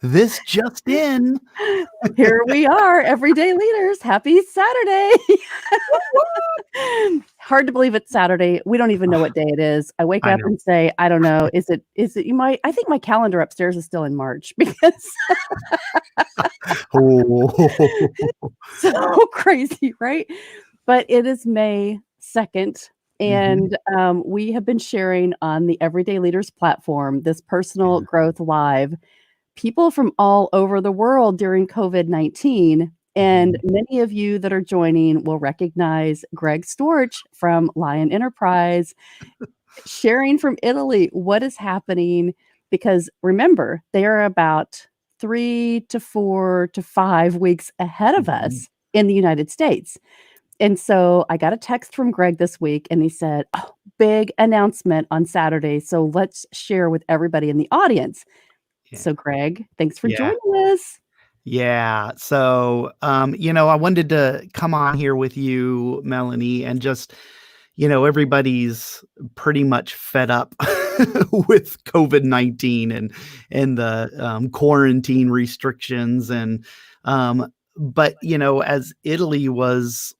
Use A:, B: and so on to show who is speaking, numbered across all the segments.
A: This just in.
B: Here we are, everyday leaders. Happy Saturday. Hard to believe it's Saturday. We don't even know what day it is. I wake up and say, I don't know. Is it I think my calendar upstairs is still in March because so crazy, right? But it is May 2nd. And we have been sharing on the Everyday Leaders platform, this personal growth live, people from all over the world during COVID-19. And many of you that are joining will recognize Greg Storch from Lion Enterprise, sharing from Italy what is happening. Because remember, they are about 3 to 4 to 5 weeks ahead of us in the United States. And so I got a text from Greg this week and he said, oh, big announcement on Saturday. So let's share with everybody in the audience. Yeah. So Greg, thanks for joining us.
A: Yeah. So, I wanted to come on here with you, Melanie, and just, everybody's pretty much fed up with COVID-19 and the quarantine restrictions. But, as Italy was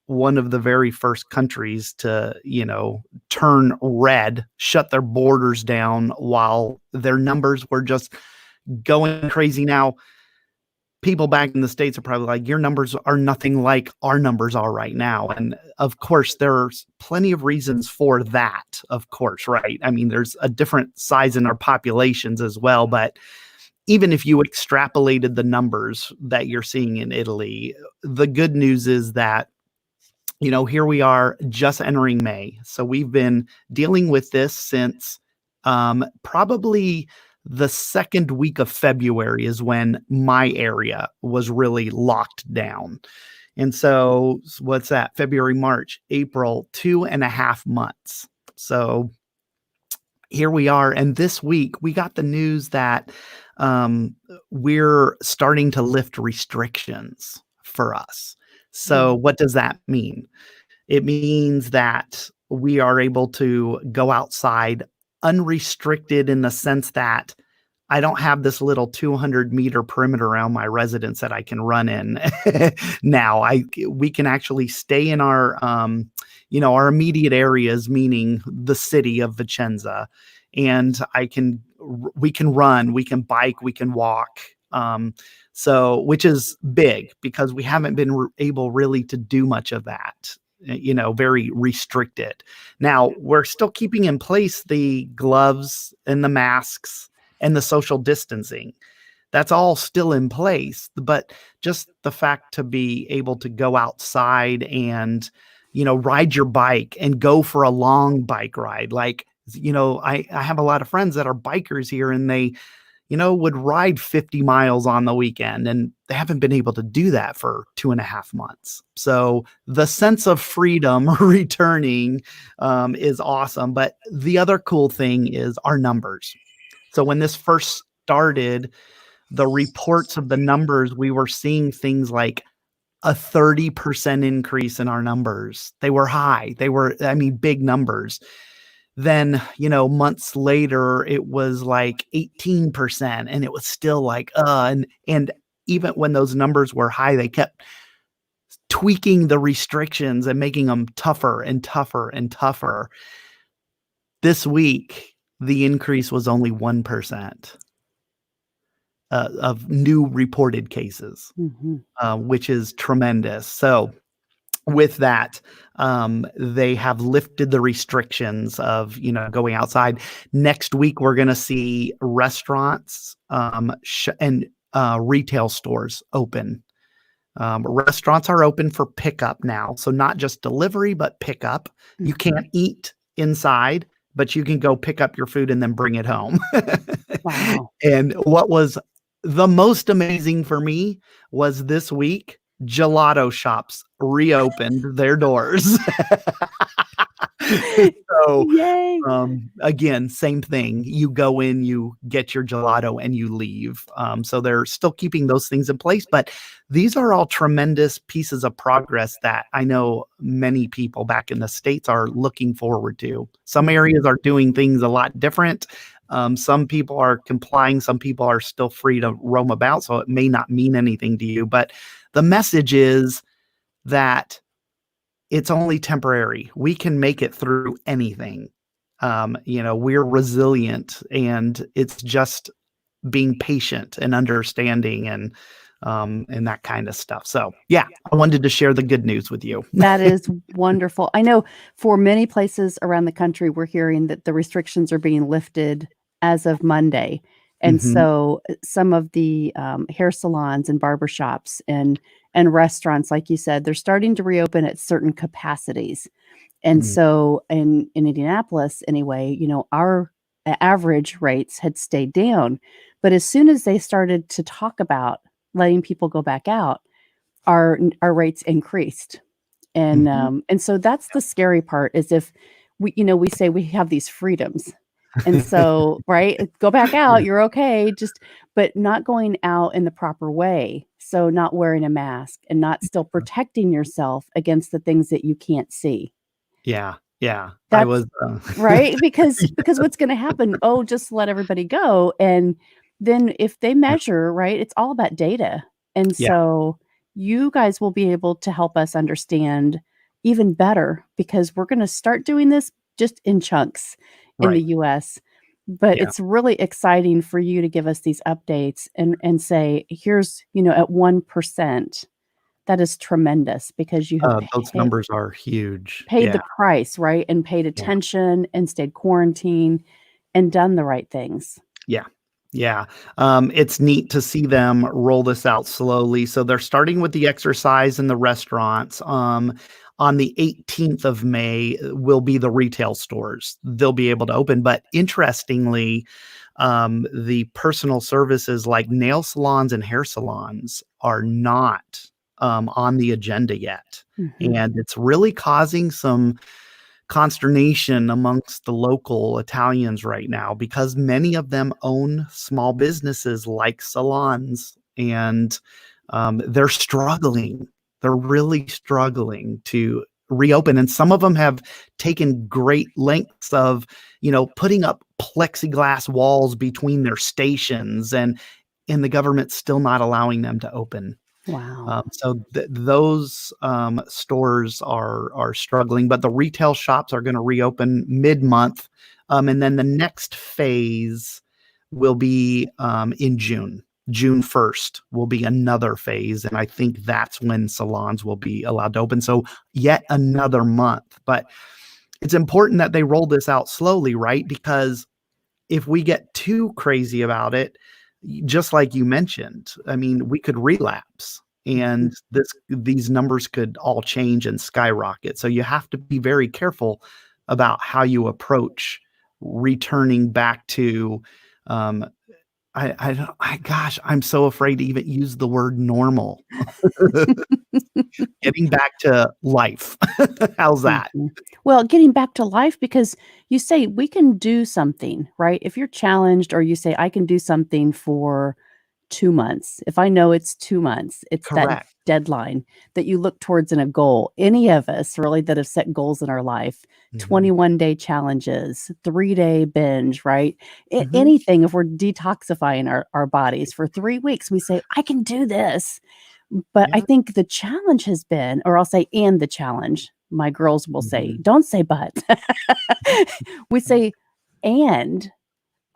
A: one of the very first countries to, turn red, shut their borders down while their numbers were just going crazy. Now, people back in the States are probably like, your numbers are nothing like our numbers are right now. And of course, there's plenty of reasons for that, of course, right? I mean, there's a different size in our populations as well. But even if you extrapolated the numbers that you're seeing in Italy, the good news is that, here we are just entering May. So we've been dealing with this since probably the second week of February is when my area was really locked down. And so what's that? February, March, April, 2.5 months. So here we are. And this week we got the news that we're starting to lift restrictions for us. So what does that mean? It means that we are able to go outside unrestricted in the sense that I don't have this little 200-meter perimeter around my residence that I can run in. Now we can actually stay in our, our immediate areas, meaning the city of Vicenza, and we can run, we can bike, we can walk. So, which is big because we haven't been able really to do much of that, very restricted. Now, we're still keeping in place the gloves and the masks and the social distancing. That's all still in place. But just the fact to be able to go outside and, ride your bike and go for a long bike ride. Like, I have a lot of friends that are bikers here and they, would ride 50 miles on the weekend, and they haven't been able to do that for 2.5 months. So the sense of freedom returning is awesome. But the other cool thing is our numbers. So when this first started, the reports of the numbers, we were seeing things like a 30% increase in our numbers. They were high. They were, big numbers. Then, months later, it was like 18%, and it was still like, and even when those numbers were high, they kept tweaking the restrictions and making them tougher and tougher and tougher. This week, the increase was only 1% of new reported cases, which is tremendous. So with that, they have lifted the restrictions of, going outside. Next week, we're going to see restaurants and retail stores open. Restaurants are open for pickup now. So not just delivery, but pickup. You can't eat inside, but you can go pick up your food and then bring it home.
B: Wow.
A: And what was the most amazing for me was this week, gelato shops reopened their doors. So,
B: Yay.
A: again, same thing. You go in, you get your gelato, and you leave. So they're still keeping those things in place, but these are all tremendous pieces of progress that I know many people back in the States are looking forward to. Some areas are doing things a lot different. Some people are complying, some people are still free to roam about, so it may not mean anything to you. But the message is that it's only temporary. We can make it through anything. We're resilient, and it's just being patient and understanding and that kind of stuff. So, yeah, I wanted to share the good news with you.
B: That is wonderful. I know for many places around the country, we're hearing that the restrictions are being lifted as of Monday. And
A: Mhm,
B: so some of the hair salons and barbershops and restaurants, like you said, they're starting to reopen at certain capacities. And
A: mm,
B: so in Indianapolis, anyway, our average rates had stayed down. But as soon as they started to talk about letting people go back out, our rates increased.
A: mhm.
B: And so that's the scary part is if we say we have these freedoms. And so, right, go back out, you're okay, just but not going out in the proper way. So not wearing a mask and not still protecting yourself against the things that you can't see.
A: Yeah, yeah. I
B: That's
A: was,
B: right, because
A: yeah,
B: what's gonna happen, "Oh, just let everybody go," and then if they
A: yeah,
B: measure, right, it's all about data, and
A: yeah,
B: so you guys will be able to help us understand even better because we're gonna start doing this just in chunks in the
A: right.
B: US, but
A: Yeah.
B: it's really exciting for you to give us these updates and say, "Here's," at 1%, that is tremendous because you have
A: Those numbers are huge.
B: paid the
A: Yeah,
B: price, right? And paid
A: yeah.
B: attention and stayed quarantined and done the right things.
A: Yeah. Yeah. It's neat to see them roll this out slowly. So they're starting with the exercise in the restaurants. On the 18th of May will be the retail stores. They'll be able to open. But interestingly, the personal services like nail salons and hair salons are not on the agenda yet.
B: Mhm.
A: And it's really causing some consternation amongst the local Italians right now because many of them own small businesses like salons, and they're struggling. They're really struggling to reopen, and some of them have taken great lengths of, putting up plexiglass walls between their stations, and the government's still not allowing them to open.
B: Wow.
A: Those stores are struggling, but the retail shops are going to reopen mid-month, and then the next phase will be in June. June 1st will be another phase, and I think that's when salons will be allowed to open. So yet another month, but it's important that they roll this out slowly, right? Because if we get too crazy about it, just like you mentioned, I mean, we could relapse
B: Mhm.
A: and these numbers could all change and skyrocket. So you have to be very careful about how you approach returning back to um I don't gosh, I'm so afraid to even use the word normal. Getting back to life. How's that?
B: Mhm. Well, getting back to life because you say we can do something, right? If you're challenged or you say I can do something for 2 months. If I know it's 2 months, it's that
A: Correct.
B: deadline that you look towards in a goal. Any of us really that have set goals in our life,
A: Mhm.
B: 21-day challenges, 3-day binge, right?
A: Mhm.
B: Anything if we're detoxifying our bodies for 3 weeks, we say, "I can do this." But I
A: Yeah.
B: think the challenge has been or I'll say, "And the challenge." My girls will say,
A: Mhm.
B: "Don't say but." We say, "And."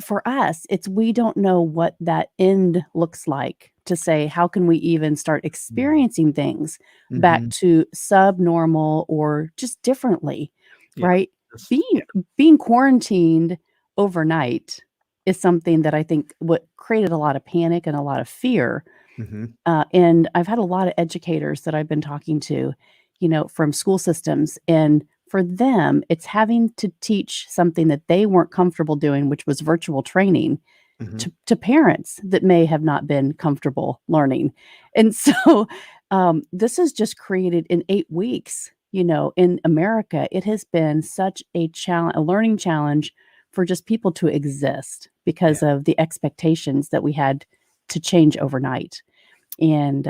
B: For us, it's we don't know what that end looks like to say, how can we even start
A: Yeah.
B: experiencing things back
A: Mhm.
B: to subnormal or just differently,
A: Yeah.
B: right?
A: Just
B: Being
A: yeah.
B: being quarantined overnight is something that I think what created a lot of panic and a lot of fear.
A: Mhm.
B: And I've had a lot of educators that I've been talking to, from school systems. And for them, it's having to teach something that they weren't comfortable doing, which was virtual training
A: Mhm.
B: to parents that may have not been comfortable learning. And so this has just created in 8 weeks. in America, it has been such a challenge, a learning challenge for just people to exist because
A: Yeah.
B: of the expectations that we had to change overnight. And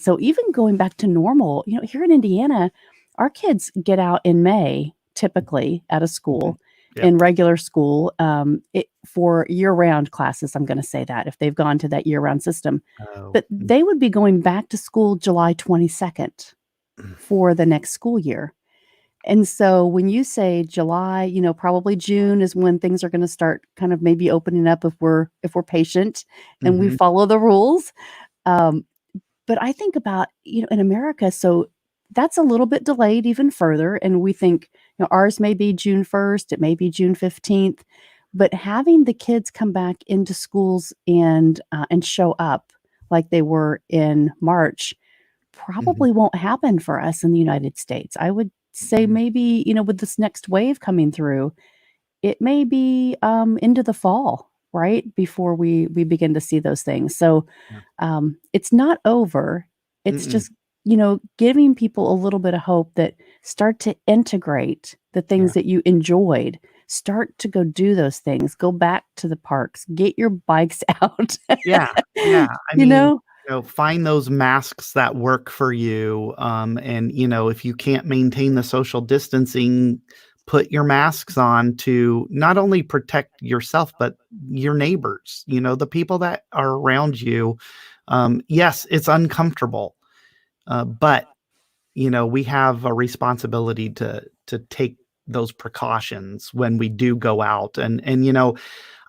B: so even going back to normal, here in Indiana, our kids get out in May typically out of
A: Mhm.
B: school
A: Yep.
B: in regular school for year-round classes. I'm going to say that if they've gone to that year-round system,
A: Oh.
B: but they would be going back to school July 22nd
A: Mhm.
B: for the next school year. And so when you say July, probably June is when things are going to start kind of maybe opening up if we're patient and we
A: Mhm.
B: follow the rules. Um, but I think about, in America, so that's a little bit delayed even further, and we think, ours may be June 1st, it may be June 15th, but having the kids come back into schools and show up like they were in March
A: Mhm.
B: probably won't happen for us in the United States. I would say
A: Mhm.
B: maybe, with this next wave coming through, it may be, into the fall, right, before we begin to see those things. So,
A: Yeah.
B: it's not over. It's
A: Mm-mm.
B: just, giving people a little bit of hope that start to integrate the things
A: Yeah.
B: that you enjoyed. Start to go do those things. Go back to the parks. Get your bikes out.
A: Yeah, yeah. I
B: You
A: mean,
B: know?
A: find those masks that work for you. And if you can't maintain the social distancing, put your masks on to not only protect yourself, but your neighbors, the people that are around you. Yes, it's uncomfortable, but we have a responsibility to take those precautions when we do go out. And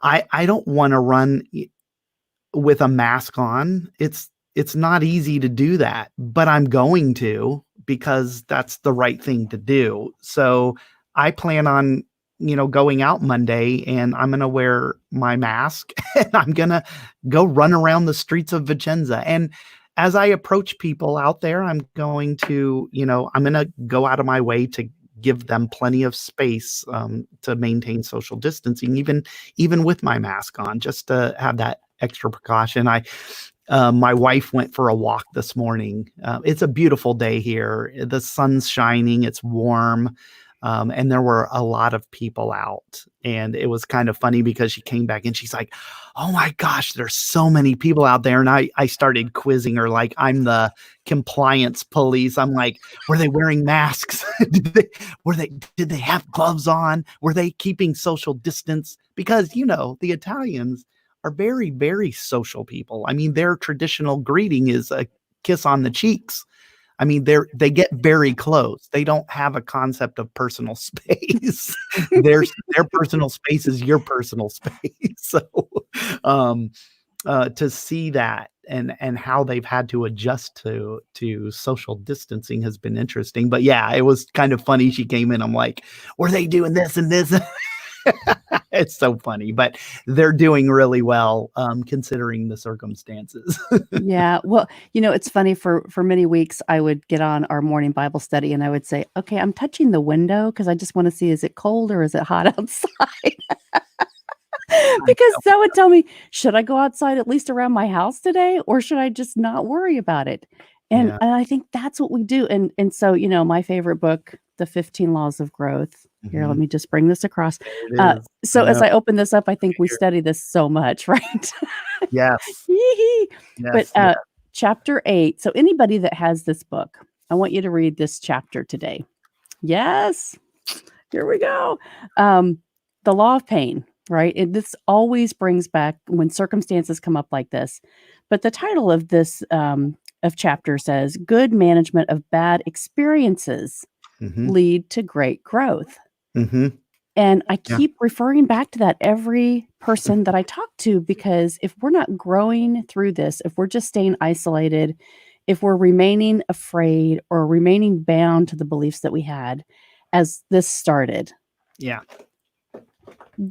A: I don't want to run with a mask on. It's not easy to do that, but I'm going to because that's the right thing to do. So I plan on, going out Monday and I'm going to wear my mask and I'm going to go run around the streets of Vicenza. And as I approach people out there, I'm going to, I'm going to go out of my way to give them plenty of space to maintain social distancing, even with my mask on, just to have that extra precaution. My wife went for a walk this morning. It's a beautiful day here. The sun's shining. It's warm. And there were a lot of people out. And it was kind of funny because she came back and she's like, "Oh my gosh, there's so many people out there." And I started quizzing her like I'm the compliance police. I'm like, "Were they wearing masks? Did they have gloves on? Were they keeping social distance?" Because, the Italians are very, very social people. I mean, their traditional greeting is a kiss on the cheeks. I mean, they get very close. They don't have a concept of personal space. Their personal space is your personal space. So, um, to see that and how they've had to adjust to social distancing has been interesting. But yeah, it was kind of funny. She came in. I'm like, "Were they doing this and this?" It's so funny, but they're doing really well, considering the circumstances.
B: Yeah. Well, it's funny for many weeks I would get on our morning Bible study and I would say, "Okay, I'm touching the window because I just want to see is it cold or is it hot outside?"
A: I
B: Because
A: know.
B: that would tell me, should I go outside at least around my house today or should I just not worry about it? And
A: Yeah.
B: and I think that's what we do. And so, my favorite book, The 15 Laws of Growth. Here, let
A: Mhm.
B: me just bring this across.
A: There it is. I
B: So as
A: know.
B: I open this up, I think we
A: Here.
B: study this so much, right?
A: Yes.
B: Yee-hee. But,
A: Yes, yeah.
B: chapter 8, so anybody that has this book, I want you to read this chapter today. Yes, here we go. Um, the law of pain, right? This always brings back when circumstances come up like this. But the title of this of chapter says, "Good management of bad experiences
A: Mhm.
B: lead to great growth."
A: Mhm.
B: And I
A: Yeah.
B: keep referring back to that every person that I talk to because if we're not growing through this, if we're just staying isolated, if we're remaining afraid or remaining bound to the beliefs that we had as this started,
A: Yeah.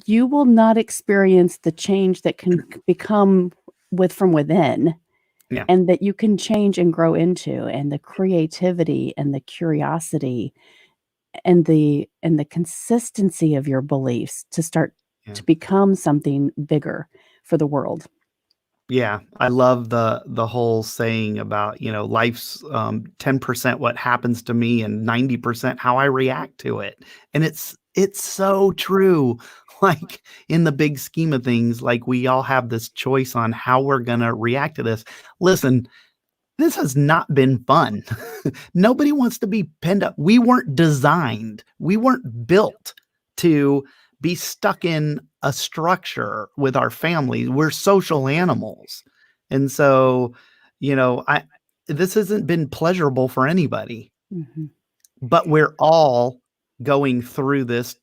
B: you will not experience the change that can become from within
A: Yeah.
B: and that you can change and grow into, and the creativity and the curiosity and the consistency of your beliefs to start
A: Yeah.
B: to become something bigger for the world.
A: Yeah, I love the whole saying about, life's 10% what happens to me and 90% how I react to it. And it's so true. Like in the big scheme of things, like we all have this choice on how we're gonna react to this. Listen, this has not been fun. Nobody wants to be pinned up. We weren't designed, we weren't built to be stuck in a structure with our family. We're social animals. And so, I this hasn't been pleasurable for anybody,
B: Mhm.
A: but we're all going through this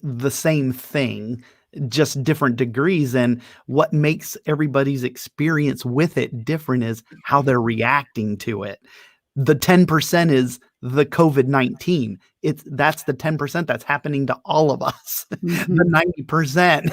A: the same thing, just different degrees. And what makes everybody's experience with it different is how they're reacting to it. The 10% is the COVID-19. That's the 10% that's happening to all of us. The
B: Mhm.
A: 90%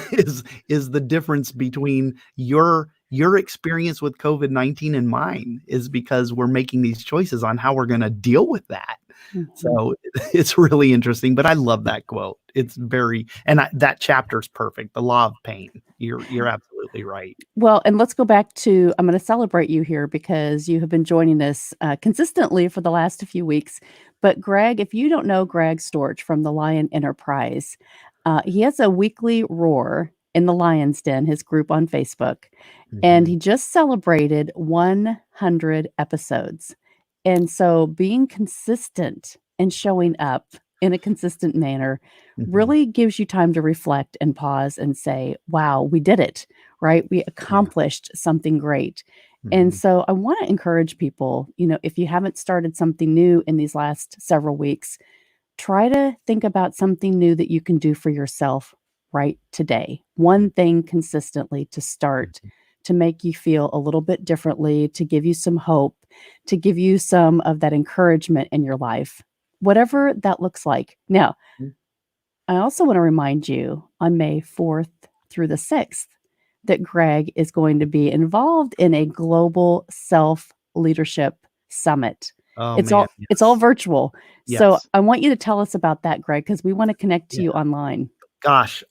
A: is the difference between your experience with COVID-19 and mine is because we're making these choices on how we're going to deal with that.
B: Mhm.
A: So it's really interesting, but I love that quote. It's very and that chapter is perfect. The law of pain. You're absolutely right.
B: Well, and let's go back to I'm gonna celebrate you here because you have been joining us, consistently for the last few weeks. But Greg, if you don't know Greg Storch from the Lion Enterprise, he has a weekly roar in the Lion's Den, his group on Facebook, and
A: Mhm,
B: he just celebrated 100 episodes. And so being consistent and showing up in a consistent manner
A: mhm.
B: really gives you time to reflect and pause and say, "Wow, we did it." Right? We
A: Yeah.
B: accomplished something great. And
A: Mhm,
B: so I want to encourage people, if you haven't started something new in these last several weeks, try to think about something new that you can do for yourself right today.
A: mm,
B: One thing consistently to start
A: mhm,
B: to make you feel a little bit differently, to give you some hope, to give you some of that encouragement in your life, whatever that looks like. Now,
A: mm.
B: I also want to remind you on May 4th through the 6th that Greg is going to be involved in a global self-leadership summit.
A: Oh,
B: It's
A: man,
B: all
A: yes.
B: virtual. So
A: Yes.
B: I want you to tell us about that, Greg, because we want to connect to
A: Yeah.
B: you online.
A: Gosh,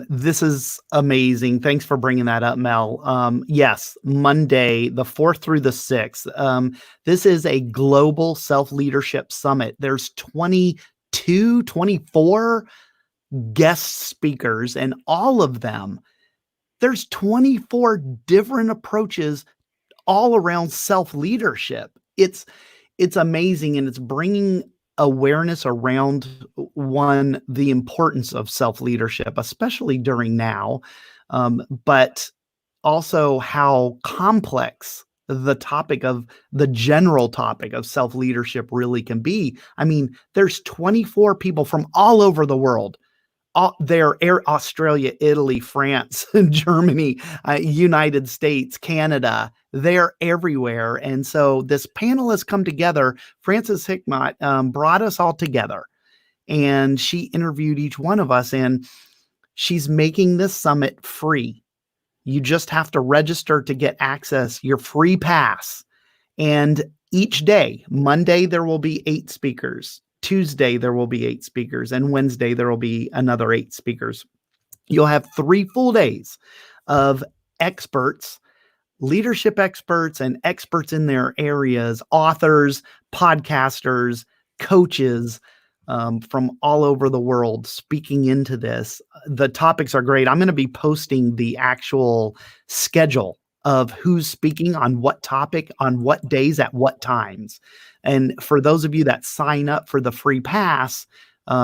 A: this is amazing. Thanks for bringing that up, Mel. Yes, Monday, the 4th through the 6th. This is a global self-leadership summit. There's 22, 24 guest speakers, and all of them, there's 24 different approaches all around self-leadership. It's amazing, and it's bringing awareness around, one, the importance of self-leadership, especially during now, but also how complex the general topic of self-leadership really can be. I mean, there's 24 people from all over the world, there, Australia, Italy, France, Germany, United States, Canada, they're everywhere. And so this panel has come together. Frances Hickmott brought us all together, and she interviewed each one of us, and she's making this summit free. You just have to register to get access, your free pass. And each day, Monday, there will be 8 speakers. Tuesday, there will be 8 speakers. And Wednesday, there will be another 8 speakers. You'll have 3 full days of experts, leadership experts, and experts in their areas, authors, podcasters, coaches, from all over the world speaking into this. The topics are great. I'm going to be posting the actual schedule of who's speaking on what topic, on what days, at what times. And for those of you that sign up for the free pass,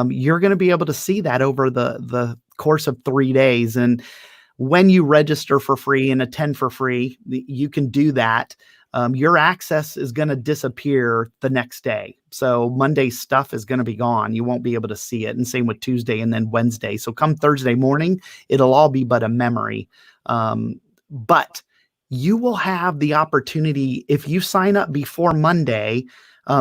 A: you're going to be able to see that over the course of 3 days. And when you register for free and attend for free, you can do that. Your access is going to disappear the next day. So Monday's stuff is going to be gone. You won't be able to see it. And same with Tuesday and then Wednesday. So come Thursday morning, it'll all be but a memory. But you will have the opportunity, if you sign up before Monday,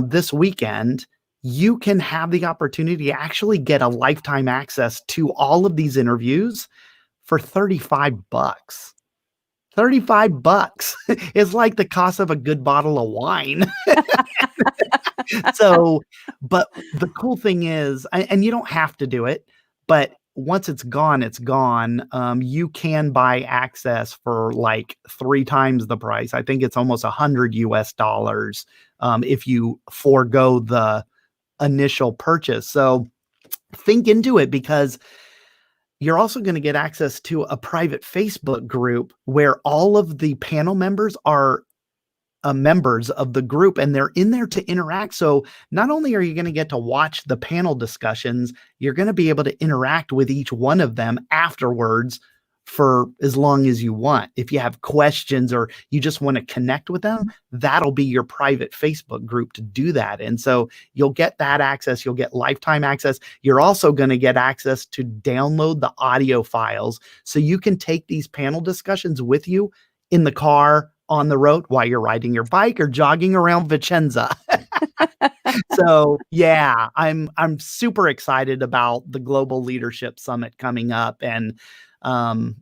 A: this weekend, you can have the opportunity to actually get a lifetime access to all of these interviews for 35 bucks. 35 bucks is like the cost of a good bottle of wine. So, but the cool thing is, and you don't have to do it, but once it's gone, it's gone. You can buy access for like 3 times the price. I think it's almost $100 if you forego the initial purchase. So think into it, because you're also going to get access to a private Facebook group where all of the panel members are members of the group, and they're in there to interact. So not only are you going to get to watch the panel discussions, you're going to be able to interact with each one of them afterwards for as long as you want. If you have questions or you just want to connect with them, that'll be your private Facebook group to do that. And so you'll get that access. You'll get lifetime access. You're also going to get access to download the audio files so you can take these panel discussions with you in the car, on the road, while you're riding your bike or jogging around Vicenza. So yeah, I'm super excited about the Global Leadership Summit coming up. And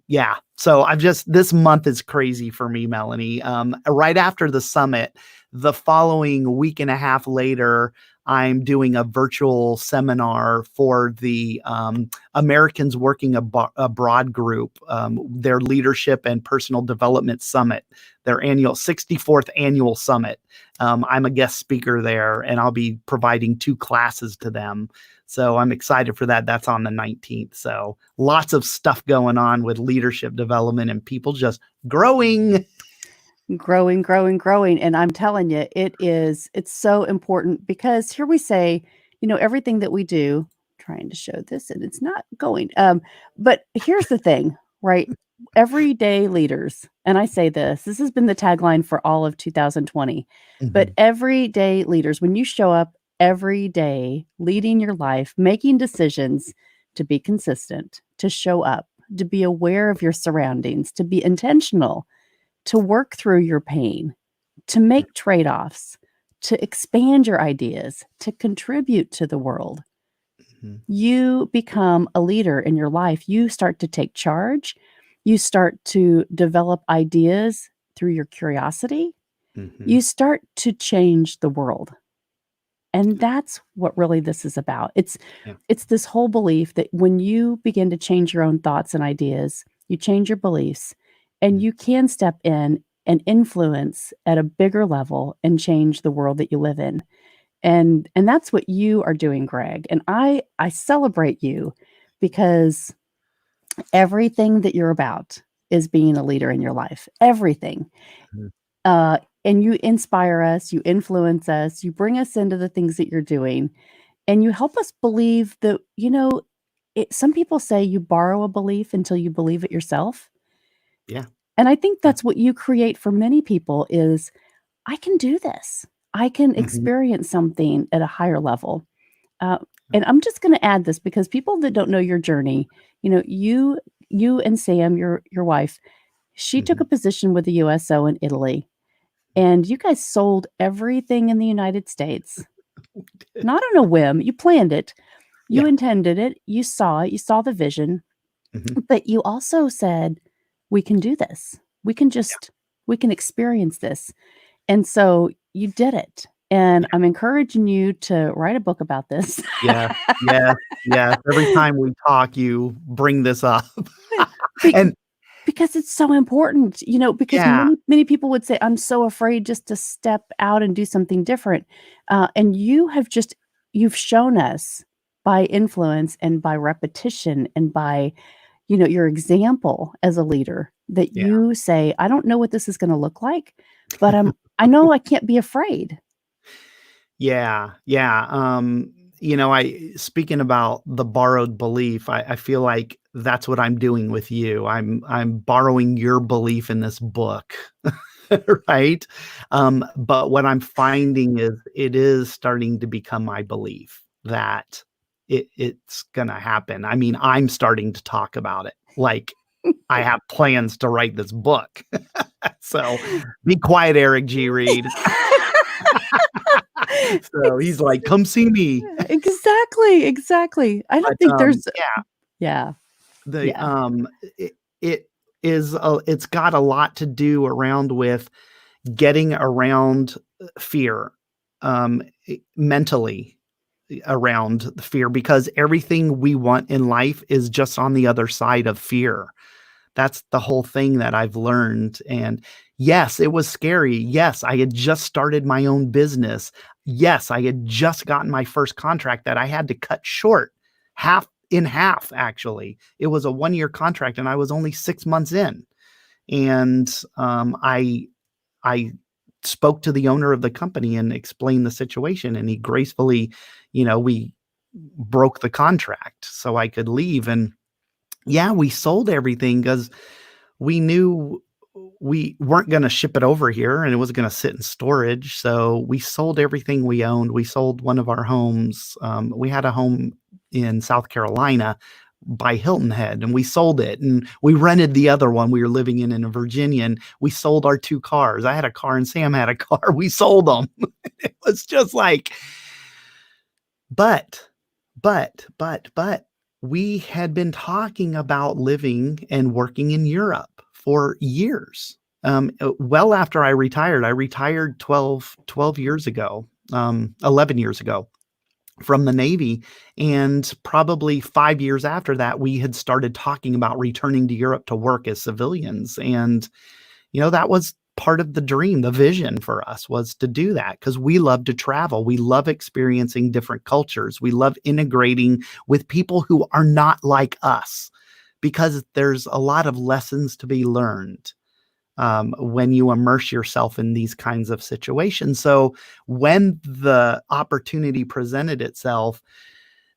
A: yeah, so this month is crazy for me, Melanie. Right after the summit, the following week and a half later, I'm doing a virtual seminar for the Americans Working Abroad group, their Leadership and Personal Development Summit, their 64th annual summit. I'm a guest speaker there, and I'll be providing 2 classes to them. So I'm excited for that. That's on the 19th. So lots of stuff going on with leadership development and people just growing.
B: Growing, growing, growing. And I'm telling you, it's so important, because here we say, everything that we do, trying to show this and it's not going. But here's the thing, right? Everyday leaders, and I say this has been the tagline for all of 2020, but everyday leaders, when you show up every day, leading your life, making decisions to be consistent, to show up, to be aware of your surroundings, to be intentional, to work through your pain, to make trade-offs, to expand your ideas, to contribute to the world. You become a leader in your life. You start to take charge. You start to develop ideas through your curiosity. You start to change the world. And that's what really this is about. It's this whole belief that when you begin to change your own thoughts and ideas, you change your beliefs, and you can step in and influence at a bigger level and change the world that you live in. And that's what you are doing, Greg. And I celebrate you, because everything that you're about is being a leader in your life. Everything. And you inspire us, you influence us, you bring us into the things that you're doing, and you help us believe that, some people say you borrow a belief until you believe it yourself.
A: Yeah.
B: And I think that's what you create for many people is, I can do this. I can experience something at a higher level. And I'm just going to add this, because people that don't know your journey, you and Sam, your wife, she took a position with the USO in Italy, and you guys sold everything in the United States. Not on a whim. You planned it. You intended it. You saw it. You saw the vision. But you also said, we can do this. We can experience this. And so you did it. And I'm encouraging you to write a book about this.
A: Yeah. Every time we talk, you bring this up. And
B: because it's so important, because many people would say, I'm so afraid just to step out and do something different. And you've shown us by influence and by repetition and by, your example as a leader, that you say, I don't know what this is going to look like, but I know I can't be afraid.
A: Yeah. Speaking about the borrowed belief, I feel like that's what I'm doing with you. I'm borrowing your belief in this book. Right. But what I'm finding is it is starting to become my belief that it's going to happen. I mean, I'm starting to talk about it. Like, I have plans to write this book. So be quiet, Eric G. Reed. So he's like, come see me.
B: Exactly. I don't think there's
A: it's got a lot to do around with getting around fear mentally. around the fear, because everything we want in life is just on the other side of fear. That's the whole thing that I've learned. And yes, it was scary. Yes, I had just started my own business. Yes, I had just gotten my first contract that I had to cut short, half, actually. It was a 1-year contract and I was only 6 months in. And I spoke to the owner of the company and explained the situation, and he gracefully, we broke the contract so I could leave. And yeah, we sold everything because we knew we weren't going to ship it over here and it was going to sit in storage. So we sold everything we owned. We sold one of our homes. We had a home in South Carolina by Hilton Head, and we sold it, and we rented the other one we were living in Virginia, and we sold our 2 cars. I had a car and Sam had a car. We sold them. It was just like, but, but we had been talking about living and working in Europe for years. Well after I retired 12 years ago, 11 years ago from the Navy. And probably 5 years after that, we had started talking about returning to Europe to work as civilians. And, that was part of the dream. The vision for us was to do that because we love to travel. We love experiencing different cultures. We love integrating with people who are not like us, because there's a lot of lessons to be learned when you immerse yourself in these kinds of situations. So when the opportunity presented itself,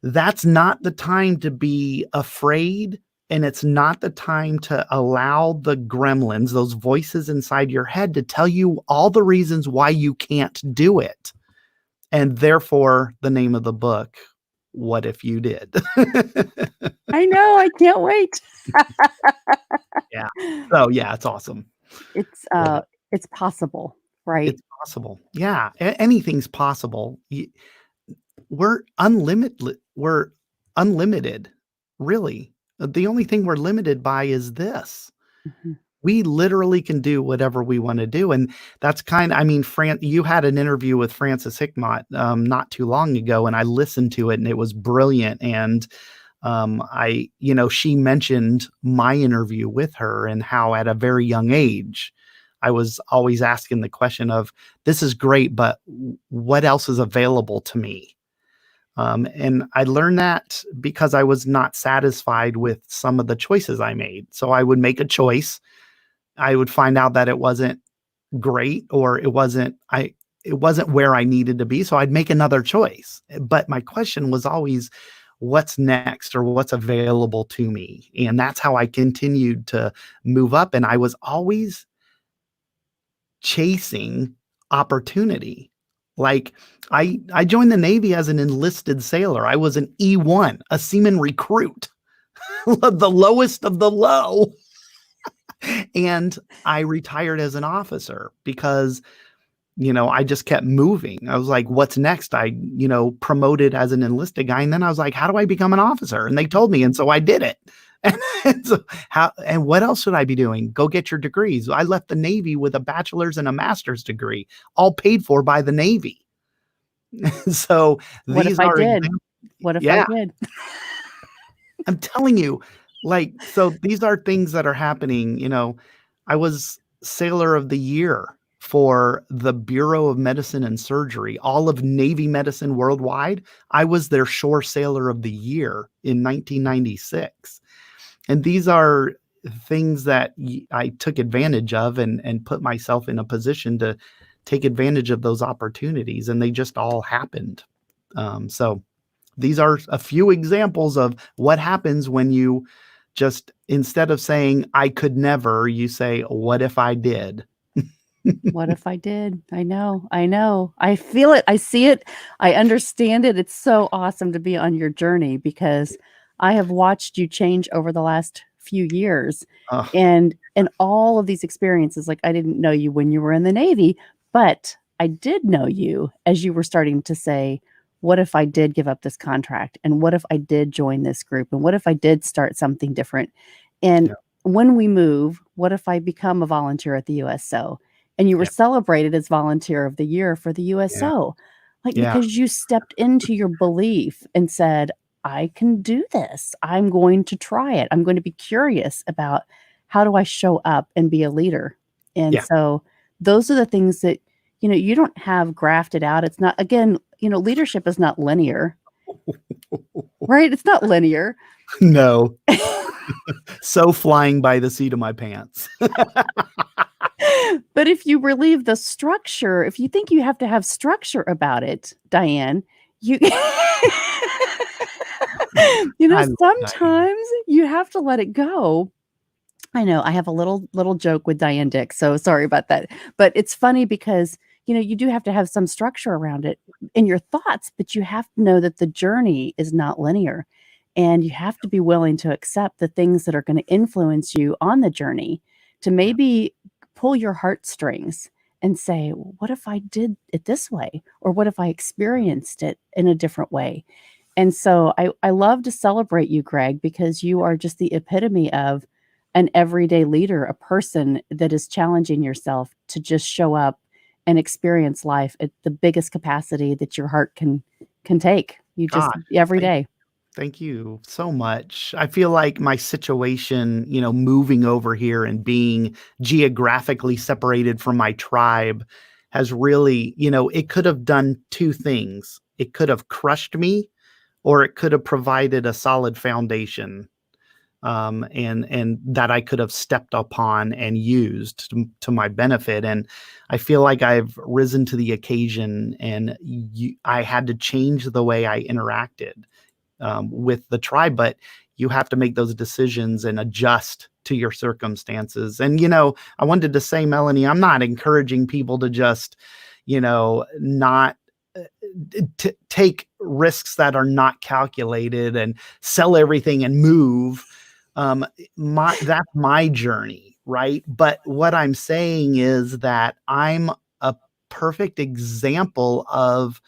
A: that's not the time to be afraid. And it's not the time to allow the gremlins, those voices inside your head, to tell you all the reasons why you can't do it. And therefore, the name of the book, What If You Did?
B: I know, I can't wait.
A: Yeah. So yeah, it's awesome.
B: It's
A: What
B: it's possible, right?
A: It's possible. Yeah, anything's possible. We're unlimited. We're unlimited, really. The only thing we're limited by is this.
B: Mhm.
A: We literally can do whatever we want to do, and that's I mean, you had an interview with Frances Hickmott not too long ago, and I listened to it, and it was brilliant. And she mentioned my interview with her and how at a very young age, I was always asking the question of, this is great, but what else is available to me? And I learned that because I was not satisfied with some of the choices I made. So I would make a choice. I would find out that it wasn't great, or it wasn't where I needed to be. So I'd make another choice. But my question was always, what's next, or what's available to me? And that's how I continued to move up. And I was always chasing opportunity. Like I joined the Navy as an enlisted sailor. I was an E1, a seaman recruit, the lowest of the low. And I retired as an officer because, I just kept moving. I was like, what's next? I, promoted as an enlisted guy. And then I was like, how do I become an officer? And they told me. And so I did it. And so and what else should I be doing? Go get your degrees. I left the Navy with a bachelor's and a master's degree, all paid for by the Navy. So
B: What
A: these
B: if I
A: are
B: did?
A: examples.
B: What if I
A: Yeah,
B: did?
A: I'm telling you, so these are things that are happening. I was Sailor of the Year for the Bureau of Medicine and Surgery, all of Navy medicine worldwide. I was their Shore Sailor of the Year in 1996. And these are things that I took advantage of, and put myself in a position to take advantage of those opportunities. And they just all happened. So these are a few examples of what happens when you just, instead of saying, I could never, you say, what if I did?
B: What if I did? I know, I know. I feel it, I see it, I understand it. It's so awesome to be on your journey because I have watched you change over the last few years,
A: Oh,
B: and all of these experiences. Like, I didn't know you when you were in the Navy, but I did know you as you were starting to say, "What if I did give up this contract? And what if I did join this group? And what if I did start something different? And
A: yeah,
B: when we move, what if I become a volunteer at the USO?" And you were
A: yeah,
B: celebrated as volunteer of the year for the
A: yeah,
B: USO. Like,
A: Yeah.
B: because you stepped into your belief and said, "I can do this. I'm going to try it. I'm going to be curious about how do I show up and be a leader." And
A: Yeah.
B: so those are the things that, you don't have grafted out. It's not, again, leadership is not linear, right? It's not linear.
A: No. So flying by the seat of my pants.
B: But if you relieve the structure, if you think you have to have structure about it, Diane, you
A: I love Diane.
B: sometimes you have to let it go. I know, I have a little joke with Diane Dick, so sorry about that. But it's funny because, you do have to have some structure around it in your thoughts, but you have to know that the journey is not linear. And you have to be willing to accept the things that are gonna influence you on the journey to
A: Yeah.
B: maybe pull your heartstrings and say, "Well, what if I did it this way? Or what if I experienced it in a different way?" And so I love to celebrate you, Greg, because you are just the epitome of an everyday leader, a person that is challenging yourself to just show up and experience life at the biggest capacity that your heart can take. You just
A: Gosh,
B: every
A: thank
B: day.
A: thank you so much. I feel like my situation, moving over here and being geographically separated from my tribe has really, it could have done 2 things. It could have crushed me, or it could have provided a solid foundation, and that I could have stepped upon and used to my benefit. And I feel like I've risen to the occasion, and I had to change the way I interacted with the tribe. But you have to make those decisions and adjust to your circumstances. And I wanted to say, Melanie, I'm not encouraging people to just, not take risks that are not calculated and sell everything and move. That's my journey, right? But what I'm saying is that I'm a perfect example of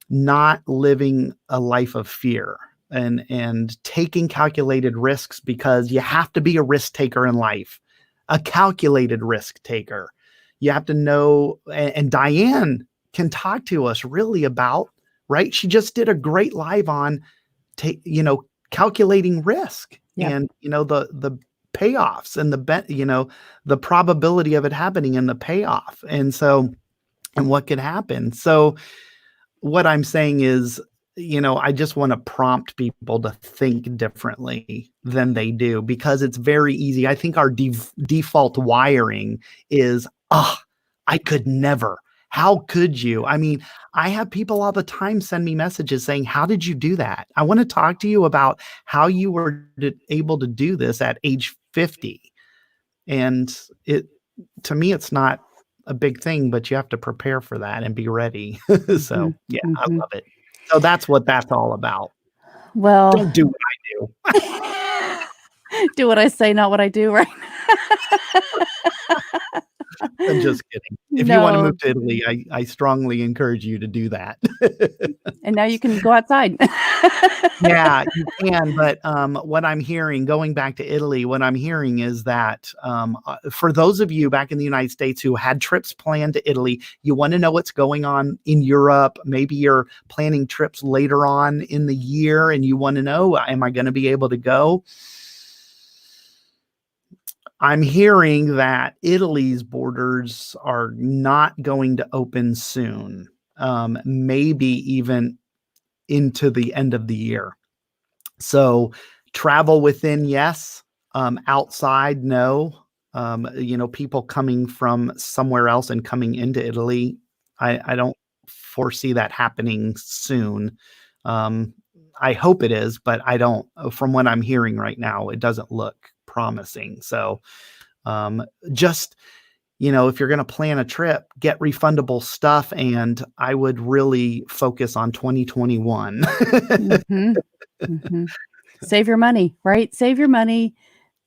A: not living a life of fear and taking calculated risks, because you have to be a risk taker in life, a calculated risk taker. You have to know, and Diane can talk to us really about, right? She just did a great live on, calculating risk,
B: Yep.
A: and the payoffs and the probability of it happening and the payoff, and what could happen. So what I'm saying is, I just want to prompt people to think differently than they do, because it's very easy. I think our default wiring is, oh, I could never. How could you? I mean, I have people all the time send me messages saying, how did you do that? I want to talk to you about how you were able to do this at age 50. And to me, it's not a big thing, but you have to prepare for that and be ready. So,
B: Mhm,
A: yeah, I
B: mhm.
A: love it. So that's what that's all about.
B: Well,
A: Don't do what I do.
B: do what I say, not what I do, right?
A: I'm just kidding. If you wanna move
B: No,
A: to Italy, I strongly encourage you to do that.
B: and now you can go outside.
A: Yeah, you can, but, what I'm hearing, going back to Italy, what I'm hearing is that, for those of you back in the United States who had trips planned to Italy, you wanna know what's going on in Europe. Maybe you're planning trips later on in the year and you wanna know, am I gonna be able to go? I'm hearing that Italy's borders are not going to open soon, maybe even into the end of the year. So travel within, yes. Outside, no. People coming from somewhere else and coming into Italy, I don't foresee that happening soon. Um, I hope it is, but I don't. From what I'm hearing right now, it doesn't look promising. So um, just if you're going to plan a trip, get refundable stuff, and I would really focus on 2021.
B: Mhm, mhm. Save your money, right? Save your money.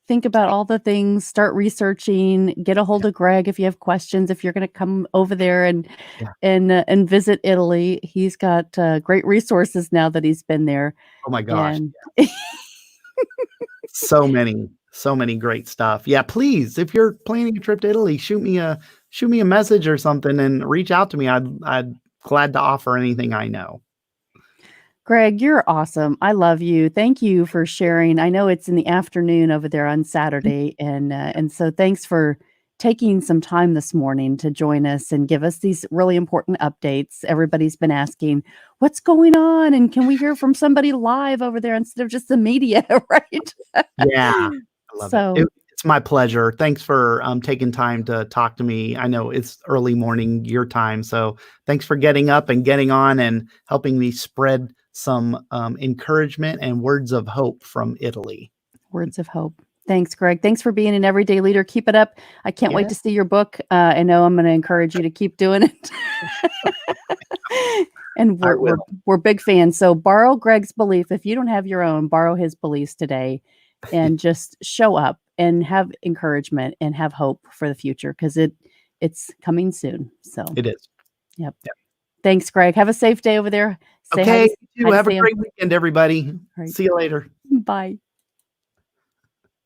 B: Think about all the things, start researching, get a hold
A: Yeah.
B: of Greg if you have questions, if you're gonna come over there and
A: Yeah.
B: and visit Italy. He's got, great resources now that he's been there,
A: Oh my gosh.
B: and
A: So many great stuff. Yeah, please, if you're planning a trip to Italy, shoot me a message or something and reach out to me. I'd glad to offer anything I know.
B: Greg, you're awesome. I love you. Thank you for sharing. I know it's in the afternoon over there on Saturday, and so thanks for taking some time this morning to join us and give us these really important updates. Everybody's been asking, "What's going on?" and "Can we hear from somebody live over there instead of just the media?" Right?
A: Yeah, I love it.
B: So
A: It's my pleasure. Thanks for taking time to talk to me. I know it's early morning your time, so thanks for getting up and getting on and helping me spread some encouragement and words of hope from Italy.
B: words of hope. Thanks, Greg. Thanks for being an everyday leader. Keep it up. I can't wait
A: Yeah,
B: to see your book. I know I'm going to encourage you to keep doing it. And
A: I
B: we're
A: will.
B: we're big fans. So borrow Greg's belief. If you don't have your own, borrow his beliefs today and just show up and have encouragement and have hope for the future because it's coming soon. So,
A: It is.
B: yep.
A: Yeah.
B: Thanks, Greg. Have a safe day over there. Say
A: Okay, you too.
B: hi to
A: Have a
B: Sam.
A: great weekend, everybody.
B: All right.
A: See you later.
B: Bye.